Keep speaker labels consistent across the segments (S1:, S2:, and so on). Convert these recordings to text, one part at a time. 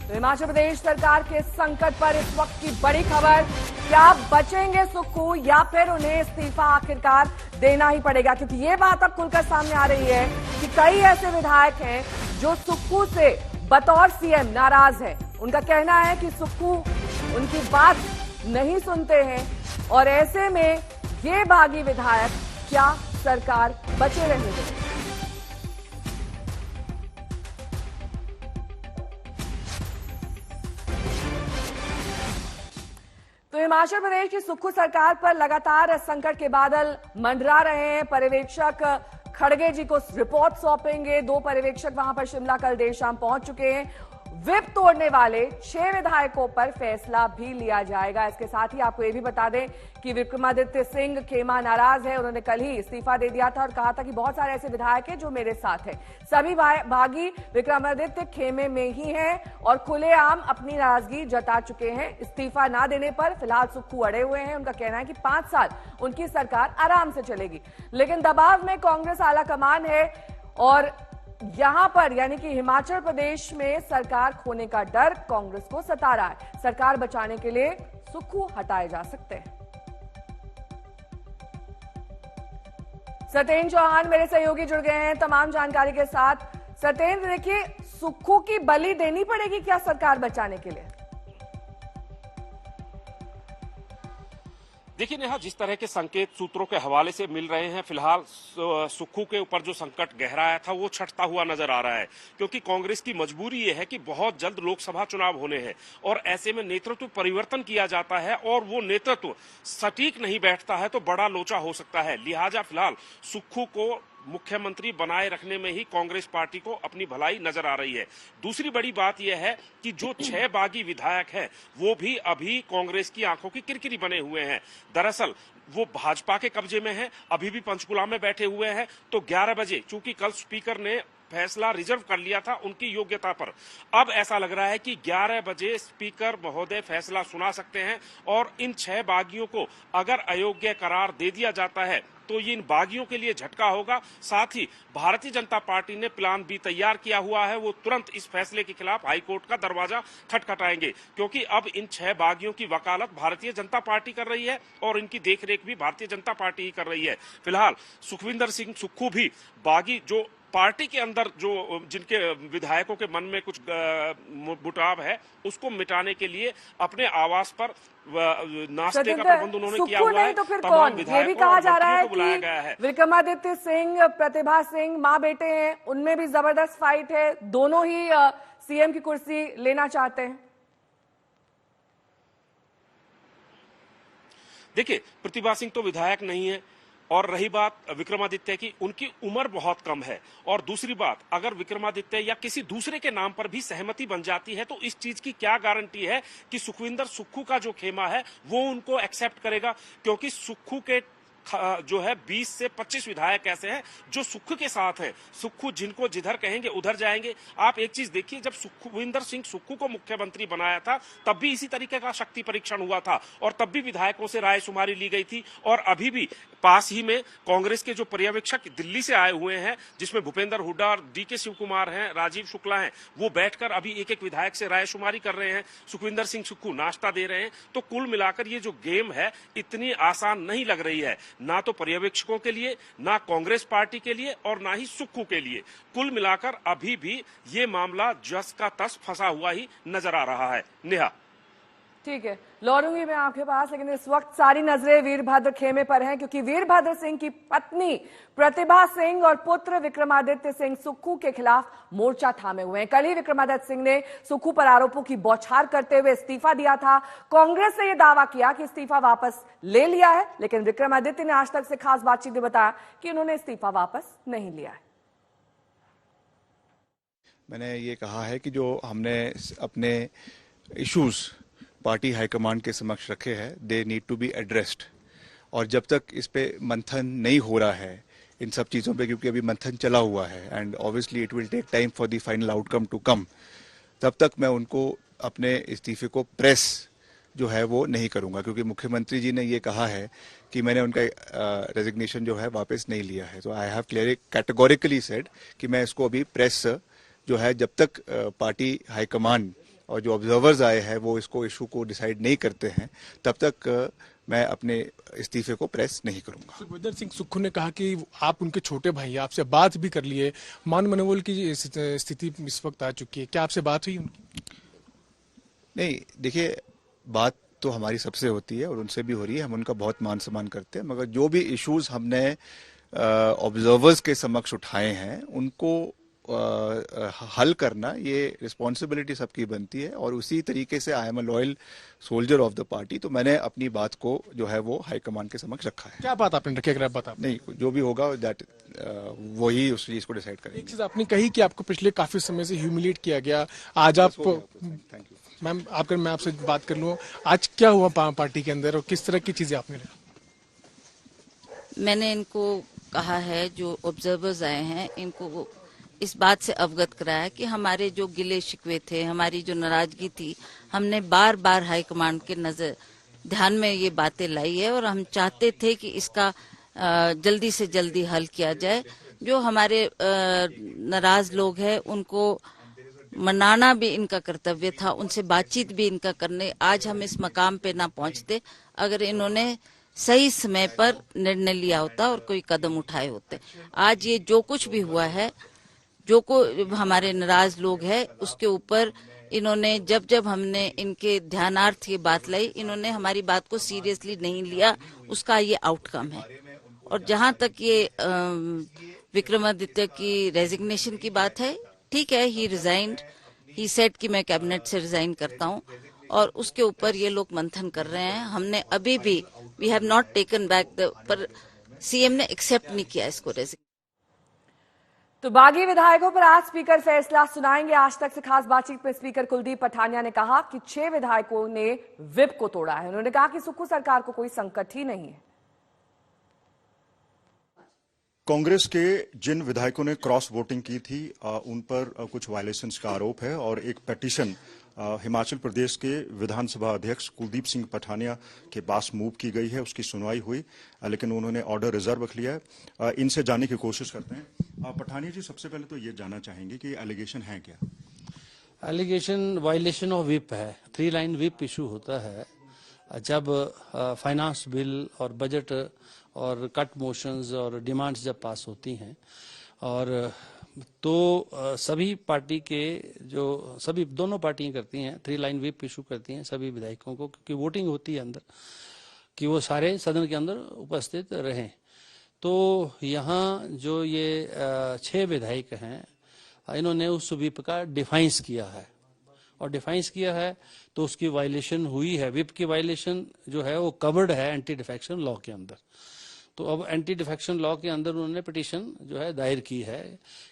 S1: हिमाचल प्रदेश सरकार के संकट पर इस वक्त की बड़ी खबर, क्या बचेंगे सुक्खू या फिर उन्हें इस्तीफा आखिरकार देना ही पड़ेगा? क्योंकि ये बात अब खुलकर सामने आ रही है कि कई ऐसे विधायक हैं जो सुक्खू से बतौर सीएम नाराज हैं। उनका कहना है कि सुक्खू उनकी बात नहीं सुनते हैं और ऐसे में ये बागी विधायक क्या सरकार बचे रहेंगे? तो हिमाचल प्रदेश की सुक्खू सरकार पर लगातार संकट के बादल मंडरा रहे हैं। पर्यवेक्षक खड़गे जी को रिपोर्ट सौंपेंगे। 2 पर्यवेक्षक वहां पर शिमला कल देर शाम पहुंच चुके हैं। व्हिप तोड़ने वाले 6 विधायकों पर फैसला भी लिया जाएगा। इसके साथ ही आपको यह भी बता दें कि विक्रमादित्य सिंह खेमा नाराज है। उन्होंने कल ही इस्तीफा दे दिया था और कहा था कि बहुत सारे ऐसे विधायक हैं जो मेरे साथ हैं। सभी भागी विक्रमादित्य खेमे में ही हैं और खुलेआम अपनी नाराजगी जता चुके हैं। इस्तीफा ना देने पर फिलहाल सुक्खू अड़े हुए हैं। उनका कहना है कि 5 साल उनकी सरकार आराम से चलेगी, लेकिन दबाव में कांग्रेस आला कमान है और यहां पर यानी कि हिमाचल प्रदेश में सरकार खोने का डर कांग्रेस को सता रहा है। सरकार बचाने के लिए सुक्खू हटाए जा सकते हैं। सत्येंद्र चौहान मेरे सहयोगी जुड़ गए हैं तमाम जानकारी के साथ। सत्येंद्र, देखिए, सुक्खू की बलि देनी पड़ेगी क्या सरकार बचाने के लिए?
S2: देखिए नेहा, जिस तरह के संकेत सूत्रों के हवाले से मिल रहे हैं, फिलहाल सुक्खू के ऊपर जो संकट गहराया था वो छटता हुआ नजर आ रहा है, क्योंकि कांग्रेस की मजबूरी ये है कि बहुत जल्द लोकसभा चुनाव होने हैं और ऐसे में नेतृत्व परिवर्तन किया जाता है और वो नेतृत्व सटीक नहीं बैठता है तो बड़ा लोचा हो सकता है। लिहाजा फिलहाल सुक्खू को मुख्यमंत्री बनाए रखने में ही कांग्रेस पार्टी को अपनी भलाई नजर आ रही है। दूसरी बड़ी बात यह है कि जो 6 बागी विधायक हैं वो भी अभी कांग्रेस की आंखों की किरकिरी बने हुए हैं। दरअसल वो भाजपा के कब्जे में हैं, अभी भी पंचकुला में बैठे हुए हैं। तो 11 बजे, चूंकि कल स्पीकर ने फैसला रिजर्व कर लिया था उनकी योग्यता पर, अब ऐसा लग रहा है कि 11 बजे स्पीकर महोदय फैसला सुना सकते हैं और इन 6 बागियों को अगर अयोग्य करार दे दिया जाता है तो ये इन बागियों के लिए झटका होगा। साथ ही भारतीय जनता पार्टी ने प्लान बी तैयार किया हुआ है, वो तुरंत इस फैसले के खिलाफ हाईकोर्ट का दरवाजा खटखटाएंगे, क्योंकि अब इन 6 बागियों की वकालत भारतीय जनता पार्टी कर रही है और इनकी देखरेख भी भारतीय जनता पार्टी ही कर रही है। फिलहाल सुखविंदर सिंह सुक्खू भी बागी जो पार्टी के अंदर जो जिनके विधायकों के मन में कुछ मुटाव है उसको मिटाने के लिए अपने आवास पर नाश्ते का प्रबंध उन्होंने किया हुआ है।
S1: तो फिर कौन? ये भी कहा जा रहा है कि विक्रमादित्य सिंह, प्रतिभा सिंह मां बेटे हैं, उनमें भी जबरदस्त फाइट है, दोनों ही सीएम की कुर्सी लेना चाहते हैं।
S2: देखिए, प्रतिभा सिंह तो विधायक नहीं है और रही बात विक्रमादित्य की, उनकी उम्र बहुत कम है और दूसरी बात, अगर विक्रमादित्य या किसी दूसरे के नाम पर भी सहमति बन जाती है तो इस चीज की क्या गारंटी है कि सुखविंदर सुक्खू का जो खेमा है वो उनको एक्सेप्ट करेगा? क्योंकि सुक्खू के जो है 20 से 25 विधायक ऐसे हैं जो सुक्खू के साथ हैं। सुक्खू जिनको जिधर कहेंगे उधर जाएंगे। आप एक चीज देखिए, जब सुखविंदर सिंह सुक्खू को मुख्यमंत्री बनाया था तब भी इसी तरीके का शक्ति परीक्षण हुआ था और तब भी विधायकों से राय शुमारी ली गई थी और अभी भी पास ही में कांग्रेस के जो पर्यवेक्षक दिल्ली से आए हुए हैं, जिसमें भूपेंद्र हुड्डा और डीके शिव कुमार हैं, राजीव शुक्ला हैं, वो बैठकर अभी एक एक विधायक से राय शुमारी कर रहे हैं। सुखविंदर सिंह सुक्खू नाश्ता दे रहे हैं। तो कुल मिलाकर ये जो गेम है इतनी आसान नहीं लग रही है, ना तो पर्यवेक्षकों के लिए, ना कांग्रेस पार्टी के लिए और ना ही सुक्खू के लिए। कुल मिलाकर अभी भी ये मामला जस का तस फंसा हुआ ही नजर आ रहा है। नेहा,
S1: ठीक है, लौटूंगी मैं आपके पास, लेकिन इस वक्त सारी नजरें वीरभद्र खेमे पर हैं, क्योंकि वीरभद्र सिंह की पत्नी प्रतिभा सिंह और पुत्र विक्रमादित्य सिंह सुक्खू के खिलाफ मोर्चा थामे हुए हैं। कल ही विक्रमादित्य सिंह ने सुक्खू पर आरोपों की बौछार करते हुए इस्तीफा दिया था। कांग्रेस ने यह दावा किया कि इस्तीफा वापस ले लिया है, लेकिन विक्रमादित्य ने आज तक से खास बातचीत में बताया कि उन्होंने इस्तीफा वापस नहीं लिया है।
S3: मैंने ये कहा है कि जो हमने अपने इश्यूज पार्टी हाईकमांड के समक्ष रखे हैं, they need to be addressed, और जब तक इस पे मंथन नहीं हो रहा है इन सब चीज़ों पे, क्योंकि अभी मंथन चला हुआ है and obviously it will take time for the final outcome to come, तब तक मैं उनको अपने इस्तीफे को प्रेस जो है वो नहीं करूंगा, क्योंकि मुख्यमंत्री जी ने ये कहा है कि मैंने उनका रेजिग्नेशन जो है वापस नहीं लिया है। तो आई हैव कैटेगोरिकली सेड कि मैं इसको अभी प्रेस जो है, जब तक पार्टी हाईकमांड और जो ऑब्जर्वर्स आए हैं वो इसको इशू को डिसाइड नहीं करते हैं, तब तक मैं अपने इस्तीफे को प्रेस नहीं करूंगा।
S4: सुखविंदर सिंह सुक्खू ने कहा कि आप उनके छोटे भाई हैं, आपसे बात भी कर लिए। मान मनोबल की स्थिति इस वक्त आ चुकी है, क्या आपसे बात हुई उनकी?
S3: नहीं, देखिए, बात तो हमारी सबसे होती है और उनसे भी हो रही है, हम उनका बहुत मान सम्मान करते हैं, मगर जो भी इश्यूज हमने ऑब्जर्वर्स के समक्ष उठाए हैं उनको हल करना ये रिस्पॉन्सिबिलिटी सबकी बनती है, और उसी तरीके से I am a loyal soldier of the party, तो मैंने अपनी बात को जो है वो हाईकमान के समक्ष रखा है।
S4: क्या बात आपने रखी, अगर आप बता?
S3: नहीं, जो भी होगा दैट वही उस चीज को डिसाइड करेंगे।
S4: एक चीज आपने कही कि आपको पिछले काफी समय से ह्यूमिलेट किया गया, आज आप,
S3: थैंक यू
S4: मैम आपकर मैं आपसे बात कर लूँ, आज क्या हुआ पार्टी के अंदर और किस तरह की चीजें आपने?
S5: मैंने इनको कहा है, जो ऑब्जर्वर्स आए हैं इनको इस बात से अवगत कराया कि हमारे जो गिले शिकवे थे, हमारी जो नाराजगी थी, हमने बार बार हाईकमांड के नजर ध्यान में ये बातें लाई है और हम चाहते थे कि इसका जल्दी से जल्दी हल किया जाए। जो हमारे नाराज लोग हैं उनको मनाना भी इनका कर्तव्य था, उनसे बातचीत भी इनका करने। आज हम इस मकाम पे ना पहुंचते अगर इन्होंने सही समय पर निर्णय लिया होता और कोई कदम उठाए होते। आज ये जो कुछ भी हुआ है, जो को हमारे नाराज लोग हैं उसके ऊपर इन्होंने जब जब हमने इनके ध्यानार्थ ये बात लाई, इन्होंने हमारी बात को सीरियसली नहीं लिया, उसका ये आउटकम है। और जहां तक ये विक्रमादित्य की रेजिग्नेशन की बात है, ठीक है, ही रिजाइंड, ही सेड कि मैं कैबिनेट से रिजाइन करता हूं और उसके ऊपर ये लोग मंथन कर रहे हैं। हमने अभी भी we have not taken back the, पर सीएम ने एक्सेप्ट नहीं किया इसको रेजिग्नेशन।
S1: तो बागी विधायकों पर आज स्पीकर फैसला सुनाएंगे। आज तक से खास बातचीत में स्पीकर कुलदीप पठानिया ने कहा कि 6 विधायकों ने व्हिप को तोड़ा है। उन्होंने कहा कि सुक्खू सरकार को कोई संकट ही नहीं है।
S6: कांग्रेस के जिन विधायकों ने क्रॉस वोटिंग की थी उन पर कुछ वायलेशंस का आरोप है और एक पिटीशन हिमाचल प्रदेश के विधानसभा अध्यक्ष कुलदीप सिंह पठानिया के पास मूव की गई है। उसकी सुनवाई हुई, लेकिन उन्होंने ऑर्डर रिजर्व रख लिया है। इनसे जानने की कोशिश करते हैं। पठानिया जी, सबसे पहले तो ये जानना चाहेंगे कि एलिगेशन है क्या?
S7: एलिगेशन वायलेशन ऑफ व्हिप है। 3 लाइन व्हिप इशू होता है जब फाइनेंस बिल और बजट और कट मोशंस और डिमांड्स जब पास होती हैं, और तो सभी पार्टी के जो सभी दोनों पार्टियां करती हैं 3 लाइन व्हिप इशू करती हैं सभी विधायकों को, क्योंकि वोटिंग होती है अंदर कि वो सारे सदन के अंदर उपस्थित रहें। तो यहाँ जो ये 6 विधायक हैं, इन्होंने उस व्हिप का डिफाइंस किया है और डिफाइंस किया है तो उसकी वायलेशन हुई है। व्हिप की वायलेशन जो है वो कवर्ड है एंटी डिफेक्शन लॉ के अंदर। तो अब एंटी डिफेक्शन लॉ के अंदर उन्होंने पिटीशन जो है दायर की है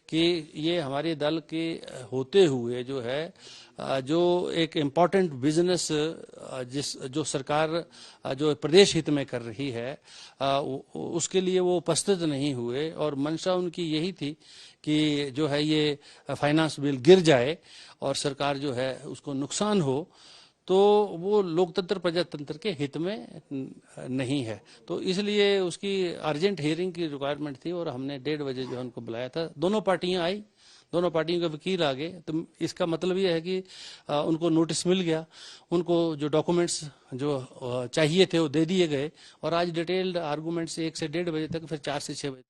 S7: कि ये हमारे दल के होते हुए जो है जो एक इम्पॉर्टेंट बिजनेस जो सरकार जो प्रदेश हित में कर रही है उसके लिए वो उपस्थित नहीं हुए, और मंशा उनकी यही थी कि जो है ये फाइनेंस बिल गिर जाए और सरकार जो है उसको नुकसान हो, तो वो लोकतंत्र प्रजातंत्र के हित में नहीं है। तो इसलिए उसकी अर्जेंट हियरिंग की रिक्वायरमेंट थी और हमने 1:30 बजे जो है उनको बुलाया था। दोनों पार्टियां आई, दोनों पार्टियों के वकील आ गए। तो इसका मतलब ये है कि उनको नोटिस मिल गया, उनको जो डॉक्यूमेंट्स जो चाहिए थे वो दे दिए गए, और आज डिटेल्ड आर्गूमेंट्स 1 से 1:30 बजे तक, फिर 4 से 6 बजे